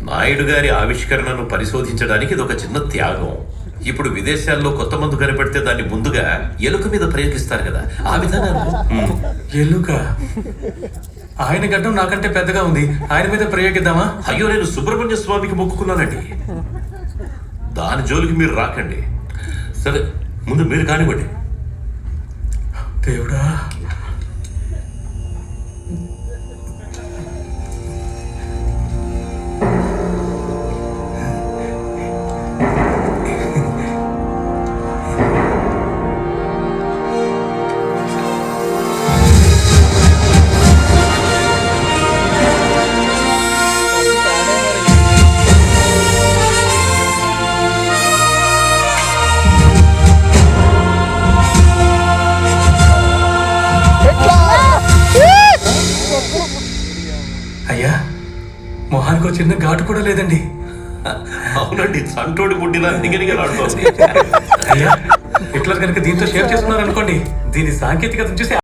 నాయుడు గారి ఆవిష్కరణను పరిశోధించడానికి ఇది ఒక చిన్న త్యాగం. ఇప్పుడు విదేశాల్లో కొత్త మందు కనిపెడితే దాన్ని ముందుగా ఎలుక మీద ప్రయోగిస్తారు కదా, ఆ విధానాన్ని. ఎలుక? ఆయన గడ్డం నాకంటే పెద్దగా ఉంది, ఆయన మీద ప్రయోగిద్దామా? అయ్యో, నేను సుబ్రహ్మణ్య స్వామికి మొక్కుకున్నానండి. దాని జోలికి మీరు రాకండి. సరే, ముందు మీరు కానివ్వండి. దేవుడా, అయ్యా మొహానికి చిన్న ఘాటు కూడా లేదండి. అవునండి, చంటోడి బుడ్డిలా నిగనిగలాడుతోంది. అయ్యా హిట్లర్ కనుక దీంతో షేర్ చేస్తున్నారనుకోండి, దీని సాంకేతికత చూసి